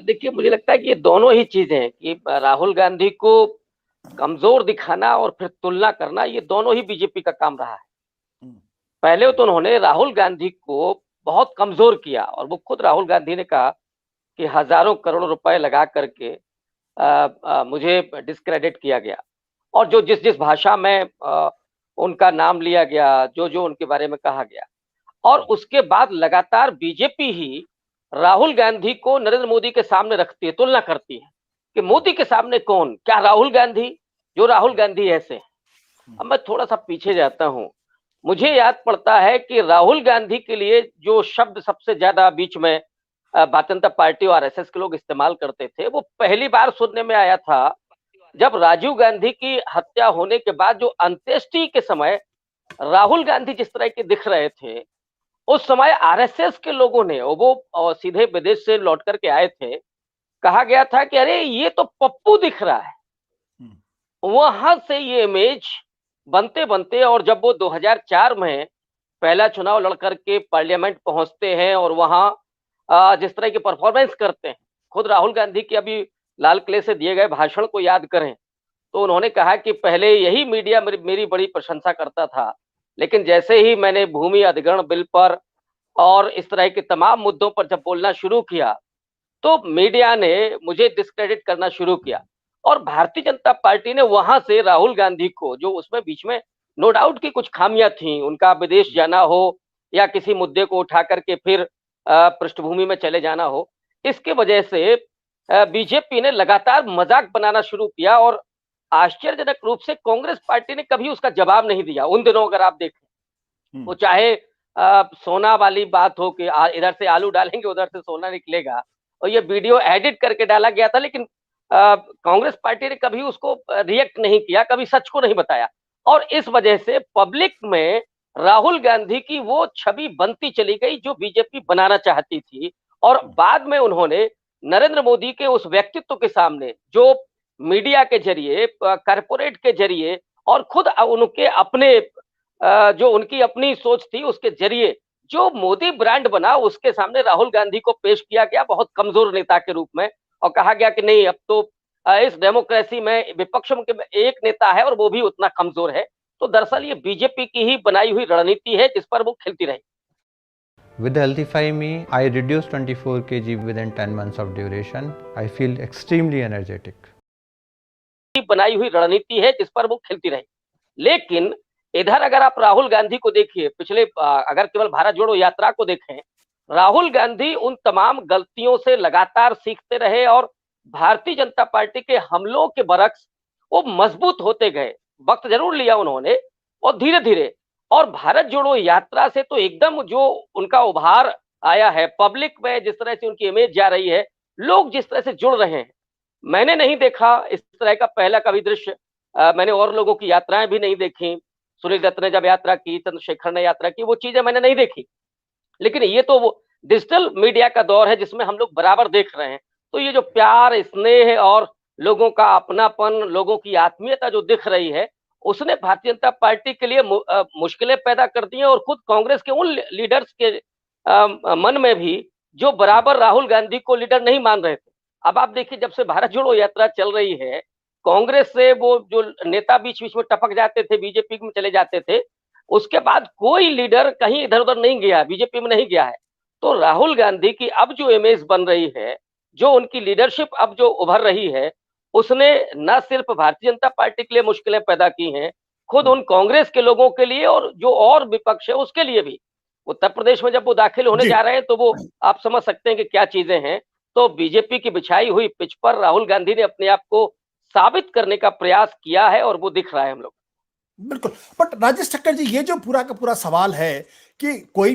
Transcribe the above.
देखिए, मुझे लगता है कि ये दोनों ही चीजें हैं कि राहुल गांधी को कमजोर दिखाना और फिर तुलना करना, ये दोनों ही बीजेपी का काम रहा है। हम्म। पहले तो उन्होंने राहुल गांधी को बहुत कमजोर किया और वो खुद राहुल गांधी ने कहा कि हजारों करोड़ रुपए लगा करके मुझे डिस्क्रेडिट किया गया। और जो जिस जिस भाषा में उनका नाम लिया गया, जो जो उनके बारे में कहा गया, और उसके बाद लगातार बीजेपी ही राहुल गांधी को नरेंद्र मोदी के सामने रखती है, तुलना करती है कि मोदी के सामने कौन, क्या राहुल गांधी, जो राहुल गांधी ऐसे हैं। अब मैं थोड़ा सा पीछे जाता हूं, मुझे याद पड़ता है कि राहुल गांधी के लिए जो शब्द सबसे ज्यादा बीच में भारतीय जनता पार्टी और आरएसएस के लोग इस्तेमाल करते थे, वो पहली बार सुनने में आया था जब राजीव गांधी की हत्या होने के बाद जो अंत्येष्टि के समय राहुल गांधी जिस तरह के दिख रहे थे, उस समय आरएसएस के लोगों ने, वो सीधे विदेश से लौट करके आए थे, कहा गया था कि अरे ये तो पप्पू दिख रहा है। वहां से ये इमेज बनते बनते, और जब वो 2004 में पहला चुनाव लड़कर के पार्लियामेंट पहुंचते हैं और वहां जिस तरह की परफॉर्मेंस करते हैं, खुद राहुल गांधी की अभी लाल किले से दिए गए भाषण को याद करें तो उन्होंने कहा कि पहले यही मीडिया मेरी बड़ी प्रशंसा करता था, लेकिन जैसे ही मैंने भूमि अधिग्रहण बिल पर और इस तरह के तमाम मुद्दों पर जब बोलना शुरू किया, तो मीडिया ने मुझे डिस्क्रेडिट करना शुरू किया। और भारतीय जनता पार्टी ने वहां से राहुल गांधी को, जो उसमें बीच में नो डाउट की कुछ खामियां थी, उनका विदेश जाना हो या किसी मुद्दे को उठा करके फिर पृष्ठभूमि में चले जाना हो, इसके वजह से बीजेपी ने लगातार मजाक बनाना शुरू किया। और आश्चर्यजनक रूप से कांग्रेस पार्टी ने कभी उसका जवाब नहीं दिया उन दिनों। अगर आप देखें, वो चाहे सोना वाली बात हो कि इधर से आलू डालेंगे उधर से सोना निकलेगा, और ये वीडियो एडिट करके डाला गया था, लेकिन कांग्रेस पार्टी ने कभी उसको रिएक्ट नहीं किया, कभी सच को नहीं बताया। और इस वजह से पब्लिक में राहुल गांधी की वो छवि बनती चली गई जो बीजेपी बनाना चाहती थी। और बाद में उन्होंने नरेंद्र मोदी के उस व्यक्तित्व के सामने, जो मीडिया के जरिए, कारपोरेट के जरिए और खुद उनके अपने जो उनकी अपनी सोच थी उसके जरिए जो मोदी ब्रांड बना, उसके सामने राहुल गांधी को पेश किया गया बहुत कमजोर नेता के रूप में, और कहा गया कि नहीं, अब तो इस डेमोक्रेसी में विपक्ष में एक नेता है और वो भी उतना कमजोर है। तो दरअसल ये बीजेपी की ही बनाई हुई रणनीति है जिस पर वो खेलती रही। With Healthify Me, I reduced 24 kg within 10 months of duration. I feel extremely energetic. बनाई हुई रणनीति है जिस पर वो खेलती रही। लेकिन इधर अगर आप राहुल गांधी को देखिए, पिछले अगर केवल भारत जोड़ो यात्रा को देखें, राहुल गांधी उन तमाम गलतियों से लगातार सीखते रहे और भारतीय जनता पार्टी के हमलों के बरक्स वो मजबूत होते गए। वक्त जरूर लिया उन्होंने, और धीरे धीरे, और भारत जोड़ो यात्रा से तो एकदम जो उनका उभार आया है पब्लिक में, जिस तरह से उनकी इमेज जा रही है, लोग जिस तरह से जुड़ रहे हैं, मैंने नहीं देखा इस तरह का पहला कभी दृश्य। मैंने और लोगों की यात्राएं भी नहीं देखी, सुनील दत्त ने जब यात्रा की, चंद्रशेखर ने यात्रा की, वो चीजें मैंने नहीं देखी। लेकिन ये तो वो डिजिटल मीडिया का दौर है जिसमें हम लोग बराबर देख रहे हैं। तो ये जो प्यार, स्नेह और लोगों का अपनापन, लोगों की आत्मीयता जो दिख रही है, उसने भारतीय जनता पार्टी के लिए मुश्किलें पैदा कर दी हैं, और खुद कांग्रेस के उन लीडर्स के मन में भी जो बराबर राहुल गांधी को लीडर नहीं मान रहे थे। अब आप देखिए, जब से भारत जोड़ो यात्रा चल रही है, कांग्रेस से वो जो नेता बीच बीच में टपक जाते थे, बीजेपी में चले जाते थे, उसके बाद कोई लीडर कहीं इधर उधर नहीं गया, बीजेपी में नहीं गया है। तो राहुल गांधी की अब जो इमेज बन रही है, जो उनकी लीडरशिप अब जो उभर रही है, उसने न सिर्फ भारतीय जनता पार्टी के लिए मुश्किलें पैदा की हैं, खुद उन कांग्रेस के लोगों के लिए और जो और विपक्ष है उसके लिए भी। उत्तर प्रदेश में जब वो दाखिल होने जा रहे हैं तो वो आप समझ सकते हैं कि क्या चीजें हैं। तो बीजेपी की बिछाई हुई पिच पर राहुल गांधी ने अपने आप को साबित करने का प्रयास किया है, और वो दिख रहा है हम लोग। बिल्कुल। बट राजेश ठक्कर जी, ये जो पूरा का पूरा सवाल है कि कोई